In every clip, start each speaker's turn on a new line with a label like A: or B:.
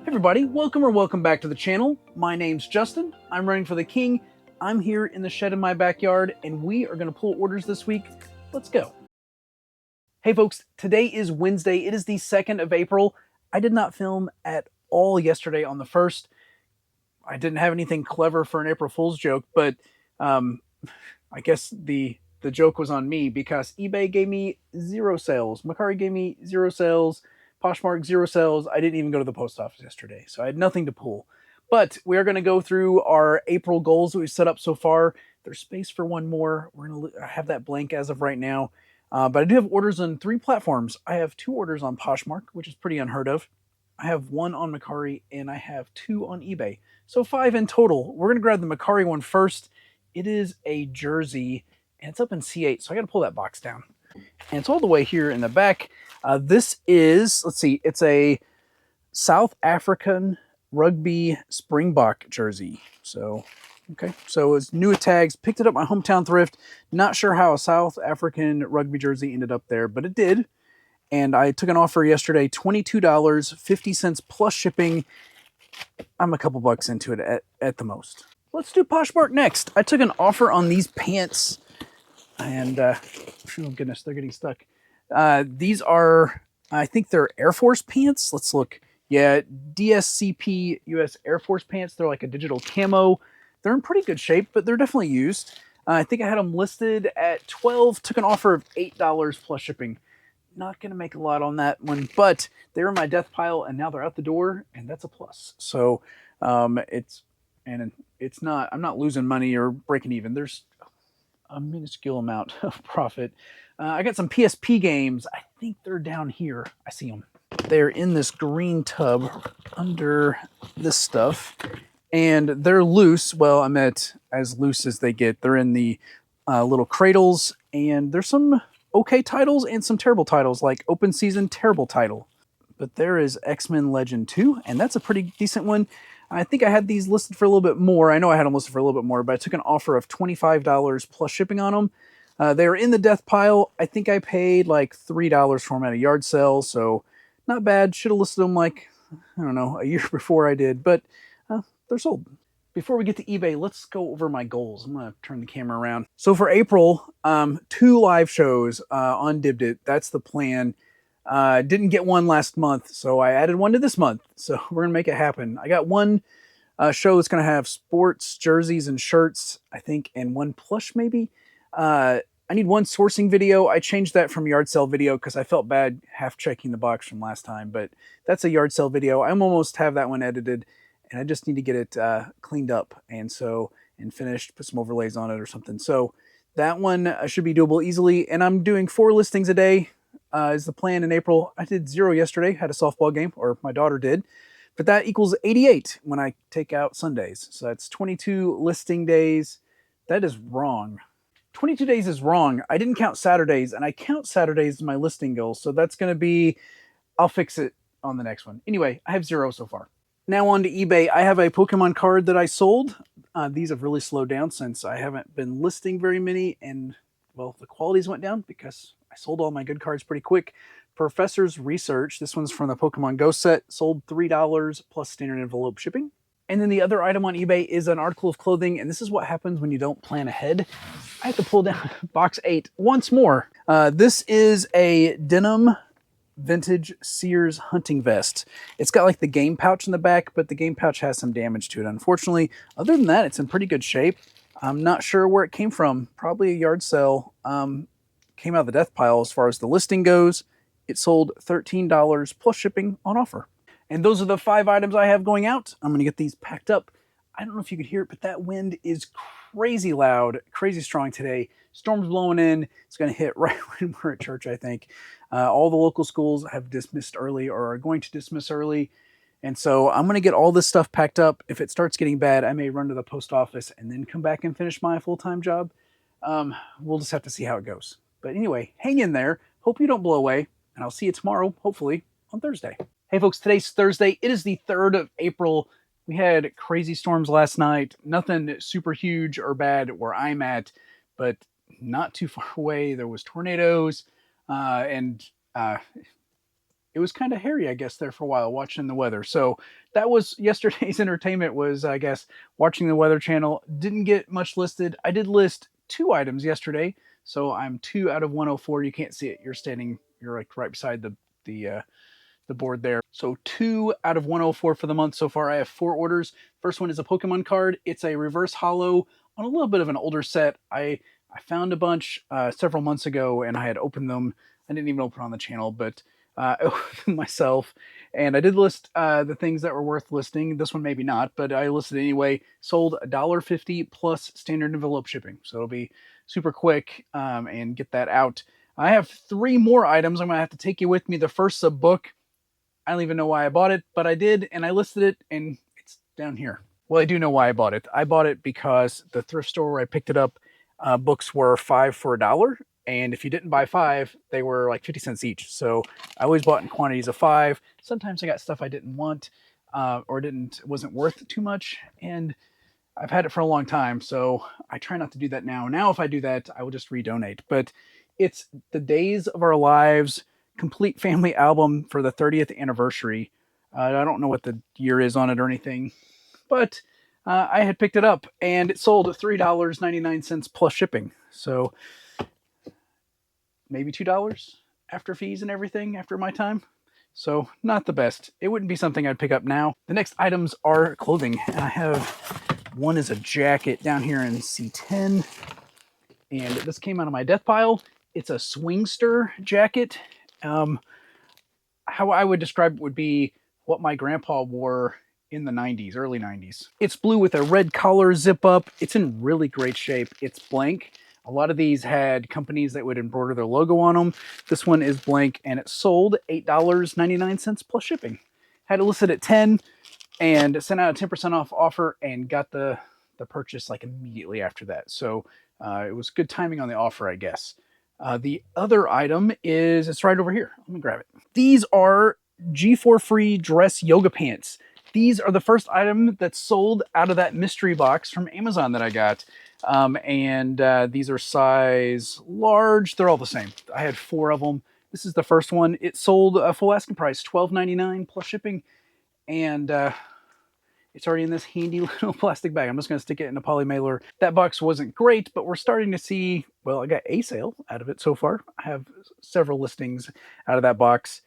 A: Everybody, welcome back to the channel. My name's Justin. I'm running for the king. I'm here in the shed in my backyard, and we are going to pull orders this week. Let's go. Hey folks, today is Wednesday. It is the 2nd of April. I did not film at all yesterday on the 1st. I didn't have anything clever for an April Fool's joke, but I guess the joke was on me because eBay gave me 0 sales. Mercari gave me 0 sales. Poshmark, 0 sales. I didn't even go to the post office yesterday, so I had nothing to pull. But we are going to go through our April goals that we've set up so far. There's space for one more. We're going to have that blank as of right now. But I do have orders on 3 platforms. I have 2 orders on Poshmark, which is pretty unheard of. I have 1 on Mercari, and I have 2 on eBay. So 5 in total. We're going to grab the Mercari one first. It is a jersey, and it's up in C8, so I got to pull that box down. And it's all the way here in the back. This is, let's see, it's a South African rugby Springbok jersey. So, okay, so it's new at tags, picked it up at my hometown thrift. Not sure how a South African rugby jersey ended up there, but it did. And I took an offer yesterday, $22.50 plus shipping. I'm a couple bucks into it at the most. Let's do Poshmark next. I took an offer on these pants, and oh goodness, they're getting stuck. These are, I think they're Air Force pants. Let's look. Yeah, DSCP US Air Force pants. They're like a digital camo. They're in pretty good shape, but they're definitely used. I think I had them listed at $12. Took an offer of $8 plus shipping. Not going to make a lot on that one, but they were in my death pile, and now they're out the door, and that's a plus. So it's not. I'm not losing money or breaking even. There's a minuscule amount of profit. I got some PSP games. I think they're down here. I see them. They're in this green tub under this stuff, and they're loose. Well, I meant as loose as they get. They're in the little cradles, and there's some okay titles and some terrible titles, like open season terrible title. But there is X-Men Legend 2, and that's a pretty decent one. I think I had these listed for a little bit more. I know I had them listed for a little bit more, but I took an offer of $25 plus shipping on them. They were in the death pile. I think I paid like $3 for them at a yard sale, so not bad. Should have listed them like, I don't know, a year before I did, but they're sold. Before we get to eBay, let's go over my goals. I'm going to turn the camera around. So for April, 2 live shows on Uppbeat. That's the plan. Didn't get one last month, so I added one to this month. So we're going to make it happen. I got one show that's going to have sports, jerseys, and shirts, I think, and 1 plush maybe. I need 1 sourcing video. I changed that from yard sale video because I felt bad half checking the box from last time, but that's a yard sale video. I'm almost have that one edited, and I just need to get it cleaned up and finished, put some overlays on it or something. So that one should be doable easily, and I'm doing 4 listings a day is the plan in April. I did 0 yesterday, had a softball game, or my daughter did, but that equals 88 when I take out Sundays. So that's 22 listing days. That is wrong. 22 days is wrong. I didn't count Saturdays, and I count Saturdays as my listing goal. So that's going to be, I'll fix it on the next one. Anyway, I have 0 so far. Now on to eBay. I have a Pokemon card that I sold. These have really slowed down since I haven't been listing very many, and well, the qualities went down because I sold all my good cards pretty quick. Professor's Research. This one's from the Pokemon Go set. Sold $3 plus standard envelope shipping. And then the other item on eBay is an article of clothing, and this is what happens when you don't plan ahead. I have to pull down box 8 once more. This is a denim vintage Sears hunting vest. It's got like the game pouch in the back, but the game pouch has some damage to it, unfortunately. Other than that, it's in pretty good shape. I'm not sure where it came from. Probably a yard sale. Came out of the death pile as far as the listing goes. It sold $13 plus shipping on offer. And those are the 5 items I have going out. I'm going to get these packed up. I don't know if you could hear it, but that wind is crazy loud, crazy strong today. Storm's blowing in. It's going to hit right when we're at church, I think. All the local schools have dismissed early or are going to dismiss early. And so I'm going to get all this stuff packed up. If it starts getting bad, I may run to the post office and then come back and finish my full-time job. We'll just have to see how it goes. But anyway, hang in there. Hope you don't blow away. And I'll see you tomorrow, hopefully, on Thursday. Hey folks, today's Thursday. It is the 3rd of April. We had crazy storms last night. Nothing super huge or bad where I'm at, but not too far away, there was tornadoes, and it it was kind of hairy, I guess, there for a while watching the weather. So that was yesterday's entertainment was, I guess, watching the Weather Channel. Didn't get much listed. I did list 2 items yesterday. So I'm 2 out of 104. You can't see it. You're like right beside the board there. So 2 out of 104 for the month so far. I have 4 orders. First one is a Pokemon card. It's a reverse holo on a little bit of an older set. I found a bunch several months ago, and I had opened them. I didn't even open on the channel, but I opened myself. And I did list the things that were worth listing. This one maybe not, but I listed anyway. Sold $1.50 plus standard envelope shipping. So it'll be super quick and get that out. I have 3 more items. I'm going to have to take you with me. The first's a book. I don't even know why I bought it, but I did, and I listed it, and it's down here. Well, I do know why I bought it. I bought it because the thrift store where I picked it up, books were 5 for $1, and if you didn't buy 5, they were like 50 cents each. So I always bought in quantities of 5. Sometimes I got stuff I didn't want or wasn't worth too much, and I've had it for a long time, so I try not to do that now. Now, if I do that, I will just redonate. But it's The Days of Our Lives complete family album for the 30th anniversary. I don't know what the year is on it or anything, but I had picked it up and it sold at $3.99 plus shipping. So maybe $2 after fees and everything after my time. So not the best. It wouldn't be something I'd pick up now. The next items are clothing. And I have one is a jacket down here in C10. And this came out of my death pile. It's a Swingster jacket. How I would describe it would be what my grandpa wore in the 90s, early 90s. It's blue with a red collar zip up. It's in really great shape. It's blank. A lot of these had companies that would embroider their logo on them. This one is blank, and it sold $8.99 plus shipping. Had it listed at 10 and sent out a 10% off offer and got the purchase like immediately after that. So it was good timing on the offer, I guess. The other item it's right over here. Let me grab it. These are G4 Free dress yoga pants. These are the first item that's sold out of that mystery box from Amazon that I got. These are size large. They're all the same. I had 4 of them. This is the first one. It sold a full asking price, $12.99 plus shipping. And it's already in this handy little plastic bag. I'm just going to stick it in a poly mailer. That box wasn't great, but we're starting to see, well, I got a sale out of it so far. I have several listings out of that box.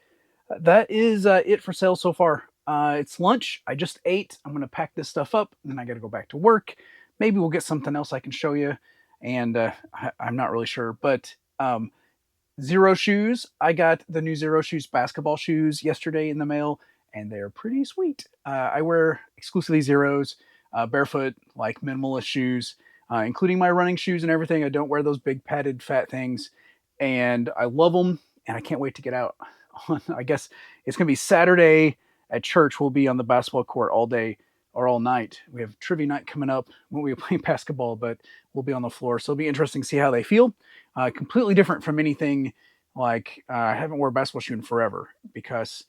A: That is it for sale so far. It's lunch. I just ate. I'm going to pack this stuff up, and then I got to go back to work. Maybe we'll get something else I can show you, and I'm not really sure. But Zero shoes. I got the new Zero shoes basketball shoes yesterday in the mail, and they're pretty sweet. I wear exclusively Zeros, barefoot, like minimalist shoes, including my running shoes and everything. I don't wear those big padded fat things, and I love them, and I can't wait to get out. I guess it's going to be Saturday at church. We'll be on the basketball court all day or all night. We have trivia night coming up when we play basketball, but we'll be on the floor. So it'll be interesting to see how they feel. Completely different from anything like I haven't worn a basketball shoe in forever because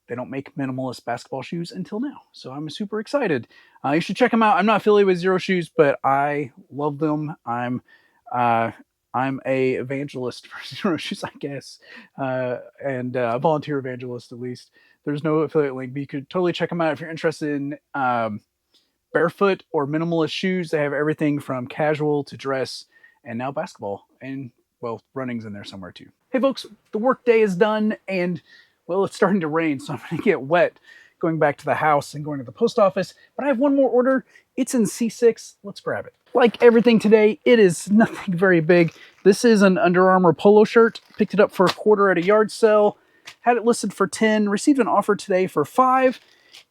A: they don't make minimalist basketball shoes until now. So I'm super excited. You should check them out. I'm not affiliated with Zero Shoes, but I love them. I'm a evangelist for Zero Shoes, I guess, and a volunteer evangelist at least. There's no affiliate link, but you could totally check them out if you're interested in barefoot or minimalist shoes. They have everything from casual to dress and now basketball, and well, running's in there somewhere too. Hey folks, the work day is done, and well, it's starting to rain, so I'm going to get wet going back to the house and going to the post office. But I have one more order. It's in C6. Let's grab it. Like everything today, it is nothing very big. This is an Under Armour polo shirt. Picked it up for $1 at a yard sale. Had it listed for 10. Received an offer today for 5.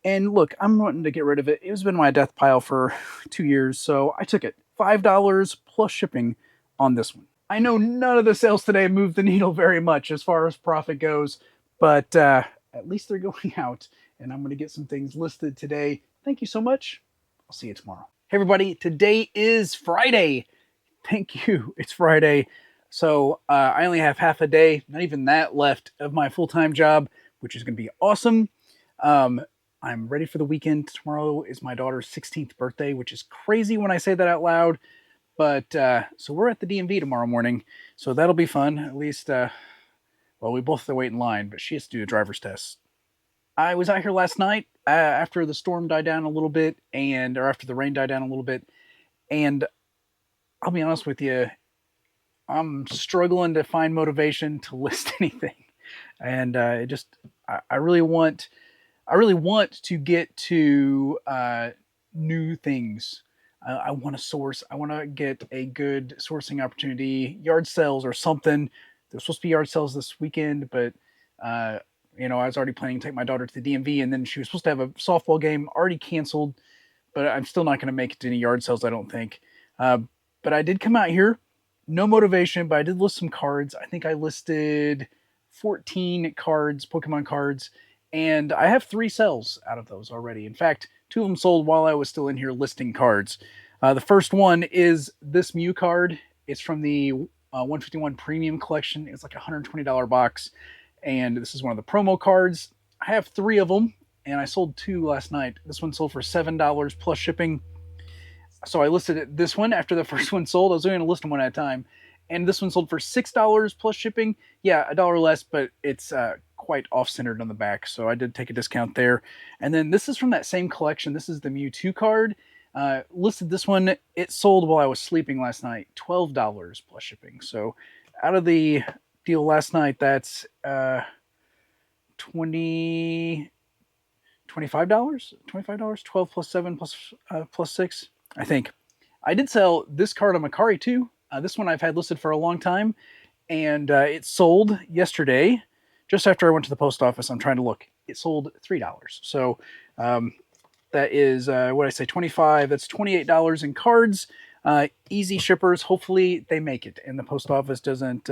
A: And look, I'm wanting to get rid of it. It's been in my death pile for 2 years, so I took it. $5 plus shipping on this one. I know none of the sales today moved the needle very much as far as profit goes, but at least they're going out, and I'm going to get some things listed today. Thank you so much. I'll see you tomorrow. Hey everybody, today is Friday. Thank you. It's Friday. So I only have half a day, not even that left of my full-time job, which is going to be awesome. I'm ready for the weekend. Tomorrow is my daughter's 16th birthday, which is crazy when I say that out loud. But so we're at the DMV tomorrow morning, so that'll be fun. At least Well, we both have to wait in line, but she has to do a driver's test. I was out here last night after the storm died down a little bit, or after the rain died down a little bit, and I'll be honest with you, I'm struggling to find motivation to list anything, and I really want to get to new things. I want to source. I want to get a good sourcing opportunity, yard sales or something. There's supposed to be yard sales this weekend, but I was already planning to take my daughter to the DMV, and then she was supposed to have a softball game already canceled. But I'm still not going to make it to any yard sales, I don't think. But I did come out here, no motivation, but I did list some cards. I think I listed 14 cards, Pokemon cards, and I have 3 sales out of those already. In fact, 2 of them sold while I was still in here listing cards. The first one is this Mew card. It's from the 151 Premium Collection. It's like a $120 box, and this is one of the promo cards. I have 3 of them, and I sold 2 last night. This one sold for $7 plus shipping. So I listed this one after the first one sold. I was only going to list them one at a time. And this one sold for $6 plus shipping. Yeah, $1 less, but it's quite off-centered on the back. So I did take a discount there. And then this is from that same collection. This is the Mewtwo card. Listed this one. It sold while I was sleeping last night. $12 plus shipping. So out of the deal last night, that's $25. $25? 12 plus 7 plus 6, I think. I did sell this card on Macari too. This one I've had listed for a long time, and it sold yesterday, just after I went to the post office. I'm trying to look. It sold $3. So that is, what I say, 25. That's $28 in cards. Easy shippers. Hopefully they make it, and the post office doesn't,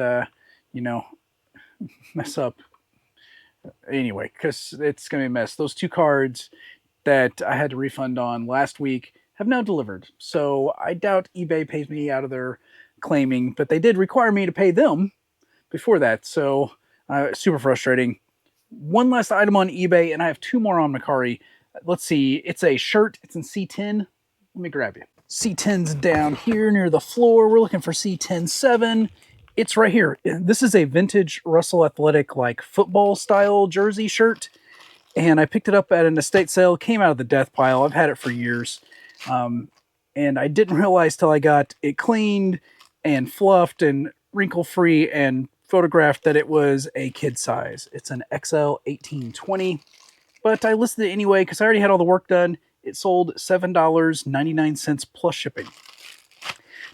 A: mess up. Anyway, because it's going to be a mess. Those 2 cards that I had to refund on last week have now delivered. So I doubt eBay pays me out of their claiming, but they did require me to pay them before that. So super frustrating. One last item on eBay, and I have 2 more on Macari. Let's see. It's a shirt. It's in C10. Let me grab you. C10's down here near the floor. We're looking for C10-7. It's right here. This is a vintage Russell Athletic, like football style jersey shirt. And I picked it up at an estate sale. Came out of the death pile. I've had it for years. And I didn't realize till I got it cleaned and fluffed and wrinkle-free and photographed that it was a kid size. It's an XL 1820. But I listed it anyway because I already had all the work done. It sold $7.99 plus shipping.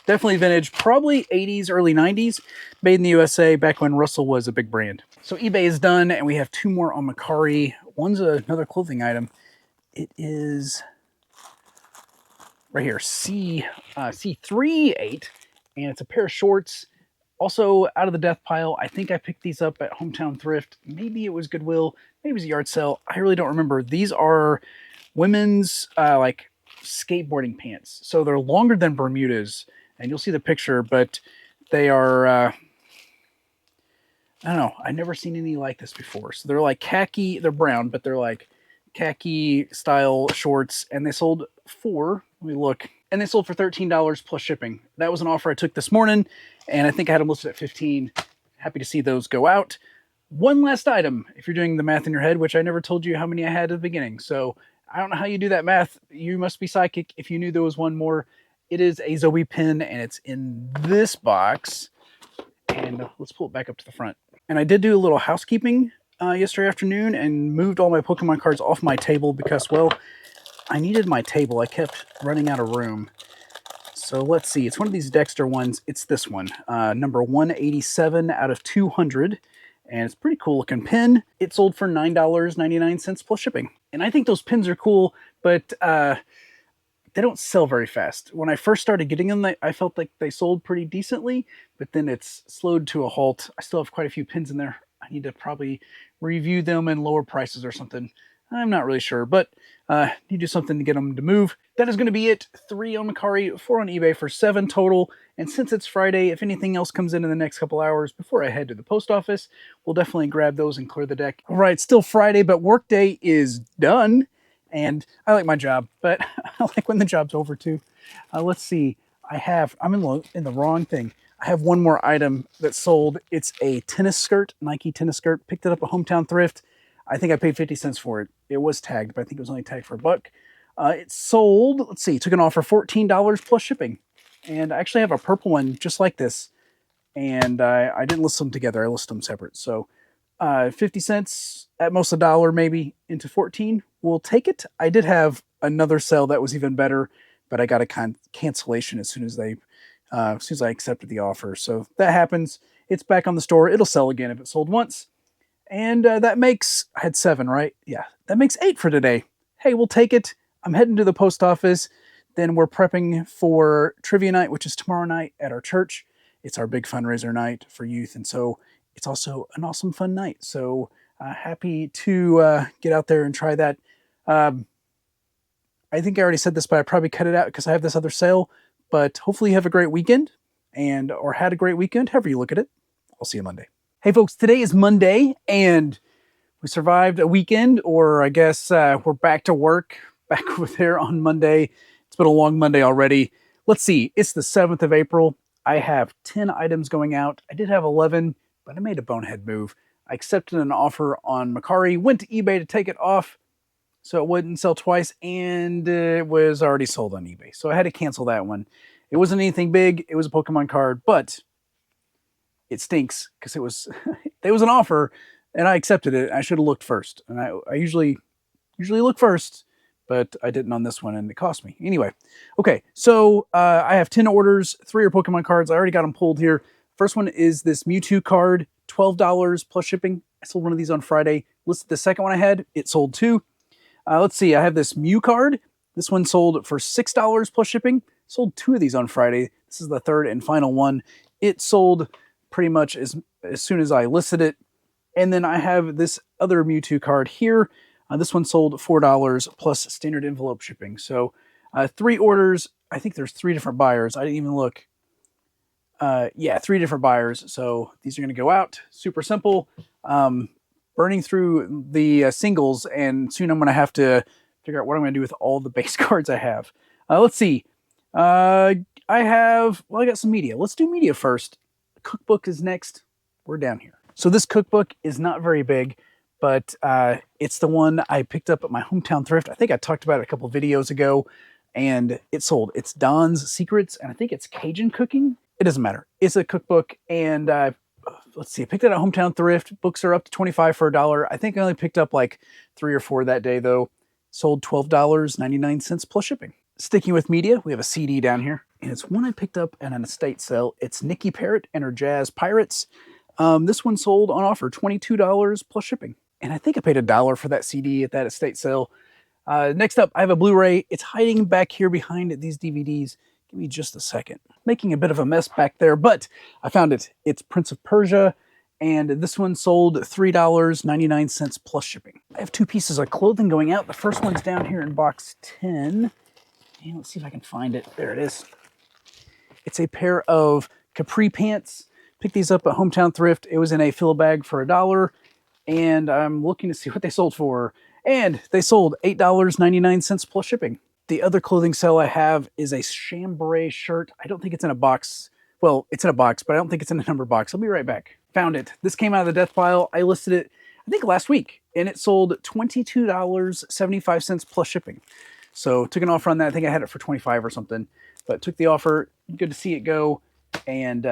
A: Definitely vintage, probably 80s, early 90s, made in the USA back when Russell was a big brand. So eBay is done, and we have 2 more on Macari. One's another clothing item. It is right here, C38, and it's a pair of shorts. Also out of the death pile. I think I picked these up at Hometown Thrift. Maybe it was Goodwill. Maybe it was a yard sale. I really don't remember. These are women's like skateboarding pants. So they're longer than Bermudas, and you'll see the picture, but they are, I don't know. I've never seen any like this before. So they're like khaki. They're brown, but they're like khaki style shorts, and they sold for, let me look, and they sold for $13 plus shipping. That was an offer I took this morning, and I think I had them listed at $15. Happy to see those go out. One last item, if you're doing the math in your head, which I never told you how many I had at the beginning. So I don't know how you do that math. You must be psychic if you knew there was one more. It is a Zoe pin, and it's in this box. And let's pull it back up to the front. And I did do a little housekeeping yesterday afternoon and moved all my Pokemon cards off my table because, well, I needed my table. I kept running out of room. So let's see. It's one of these Dexter ones. It's this one, number 187 out of 200. And it's a pretty cool looking pin. It sold for $9.99 plus shipping. And I think those pins are cool, but they don't sell very fast. When I first started getting them, I felt like they sold pretty decently, but then it's slowed to a halt. I still have quite a few pins in there. I need to probably review them and lower prices or something. I'm not really sure, but need to do something to get them to move. That is going to be it. 3 on Macari, 4 on eBay for 7 total. And since it's Friday, if anything else comes in the next couple hours before I head to the post office, we'll definitely grab those and clear the deck. All right, still Friday, but workday is done. And I like my job, but I like when the job's over too. Let's see. I'm in the wrong thing. I have one more item that sold. It's a tennis skirt, Nike tennis skirt. Picked it up at Hometown Thrift. I think I paid 50 cents for it. It was tagged, but I think it was only tagged for $1. It sold, let's see, took an offer $14 plus shipping. And I actually have a purple one just like this. And I didn't list them together. I listed them separate. So 50 cents, at most $1 maybe, into 14. We'll take it. I did have another sale that was even better, but I got a cancellation as soon as I accepted the offer. So that happens. It's back on the store. It'll sell again if it sold once. And that makes, I had 7, right? Yeah, that makes 8 for today. Hey, we'll take it. I'm heading to the post office. Then we're prepping for trivia night, which is tomorrow night at our church. It's our big fundraiser night for youth. And so it's also an awesome fun night. So happy to get out there and try that. I think I already said this, but I probably cut it out because I have this other sale. But hopefully you have a great weekend or had a great weekend, however you look at it. I'll see you Monday. Hey folks, today is Monday and we survived a weekend, or I guess we're back to work, back over there on Monday. It's been a long Monday already. Let's see, it's the 7th of April. I have 10 items going out. I did have 11, but I made a bonehead move. I accepted an offer on Mercari, went to eBay to take it off so it wouldn't sell twice, and it was already sold on eBay. So I had to cancel that one. It wasn't anything big. It was a Pokemon card, but it stinks because it was an offer and I accepted it. I should have looked first. And I usually look first, but I didn't on this one and it cost me. Anyway, okay, so I have 10 orders, 3 are Pokemon cards. I already got them pulled here. First one is this Mewtwo card, $12 plus shipping. I sold one of these on Friday. Listed the second one I had, it sold 2. Let's see, I have this Mew card. This one sold for $6 plus shipping. Sold 2 of these on Friday. This is the third and final one. It sold pretty much as soon as I listed it. And then I have this other Mewtwo card here. This one sold $4 plus standard envelope shipping. So 3 orders. I think there's 3 different buyers. I didn't even look. Yeah, 3 different buyers. So these are going to go out. Super simple. Burning through the singles, and soon I'm going to have to figure out what I'm going to do with all the base cards I have. Let's see. I got some media. Let's do media first. Cookbook is next. We're down here. So this cookbook is not very big, but it's the one I picked up at my Hometown Thrift. I think I talked about it a couple videos ago, and it sold. It's Don's Secrets, and I think it's Cajun cooking. It doesn't matter. It's a cookbook, and let's see. I picked it at Hometown Thrift. Books are up to $25 for $1. I think I only picked up like 3 or 4 that day, though. Sold $12.99 plus shipping. Sticking with media, we have a CD down here, and it's one I picked up at an estate sale. It's Nikki Parrott and her Jazz Pirates. This one sold on offer, $22 plus shipping. And I think I paid $1 for that CD at that estate sale. Next up, I have a Blu-ray. It's hiding back here behind these DVDs. Give me just a second. Making a bit of a mess back there, but I found it. It's Prince of Persia, and this one sold $3.99 plus shipping. I have 2 pieces of clothing going out. The first one's down here in box 10. And let's see if I can find it. There it is. It's a pair of capri pants. Picked these up at Hometown Thrift. It was in a fill bag for $1, and I'm looking to see what they sold for. And they sold $8.99 plus shipping. The other clothing sale I have is a chambray shirt. I don't think it's in a box. Well, it's in a box, but I don't think it's in a number box. I'll be right back. Found it. This came out of the death pile. I listed it, I think, last week, and it sold $22.75 plus shipping. So took an offer on that. I think I had it for $25 or something, but took the offer. Good to see it go. And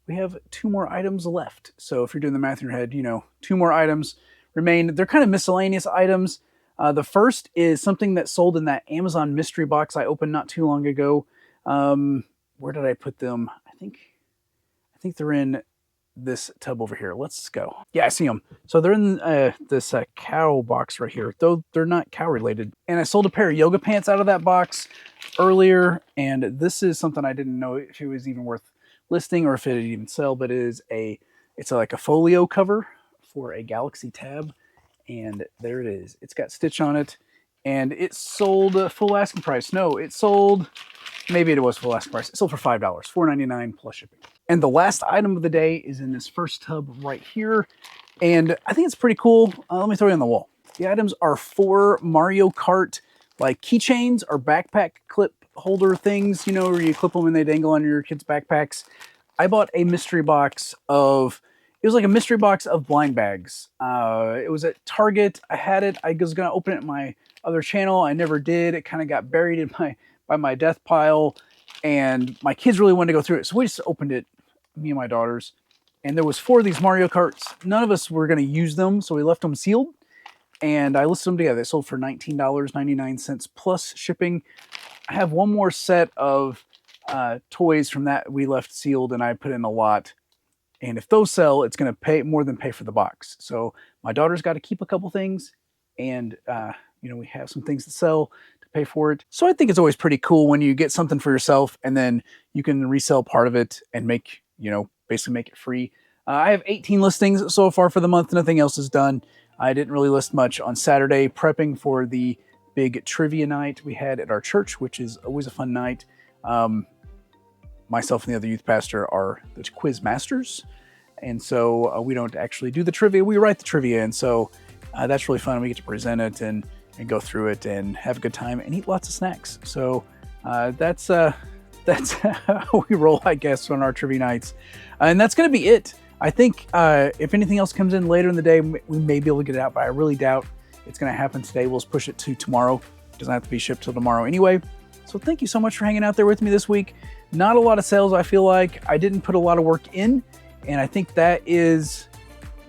A: we have 2 more items left. So if you're doing the math in your head, 2 more items remain. They're kind of miscellaneous items. The first is something that sold in that Amazon mystery box I opened not too long ago. Where did I put them? I think they're in this tub over here. Let's go. Yeah, I see them. So they're in this cow box right here, though they're not cow related. And I sold a pair of yoga pants out of that box earlier, and this is something I didn't know if it was even worth listing or if it would even sell, but it's like a folio cover for a Galaxy Tab, and there it is. It's got Stitch on it, and it sold full asking price. No, it sold, maybe it was full asking price. It sold for $5, $4.99 plus shipping. And the last item of the day is in this first tub right here, and I think it's pretty cool. Let me throw it on the wall. The items are 4 Mario Kart like keychains or backpack clip holder things, where you clip them and they dangle on your kids' backpacks. I bought a mystery box of, it was like a mystery box of blind bags. It was at Target. I had it. I was going to open it in my other channel. I never did. It kind of got buried in by my death pile, and my kids really wanted to go through it. So we just opened it, me and my daughters, and there was 4 of these Mario Karts. None of us were going to use them, so we left them sealed, and I listed them together. They sold for $19.99 plus shipping. I have one more set of toys from that we left sealed, and I put in a lot. And if those sell, it's going to pay more than pay for the box. So my daughter's got to keep a couple things, and we have some things to sell to pay for it. So I think it's always pretty cool when you get something for yourself, and then you can resell part of it and make, basically make it free. I have 18 listings so far for the month. Nothing else is done. I didn't really list much on Saturday, prepping for the big trivia night we had at our church, which is always a fun night. Myself and the other youth pastor are the quiz masters, and so we don't actually do the trivia, we write the trivia, and so that's really fun. We get to present it and go through it and have a good time and eat lots of snacks. So that's how we roll, I guess, on our trivia nights. And that's going to be it. I think if anything else comes in later in the day, we may be able to get it out, but I really doubt it's going to happen today. We'll just push it to tomorrow. It doesn't have to be shipped till tomorrow anyway. So thank you so much for hanging out there with me this week. Not a lot of sales, I feel like. I didn't put a lot of work in, and I think that is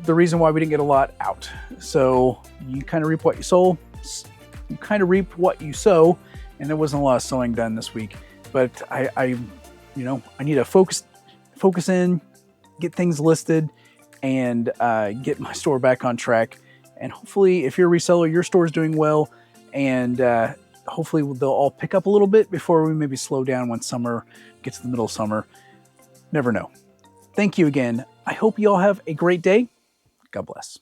A: the reason why we didn't get a lot out. So you kind of reap what you sow. You kind of reap what you sow, and there wasn't a lot of sowing done this week. But I need to focus in, get things listed, and get my store back on track. And hopefully, if you're a reseller, your store is doing well, and hopefully they'll all pick up a little bit before we maybe slow down when summer gets to the middle of summer. Never know. Thank you again. I hope you all have a great day. God bless.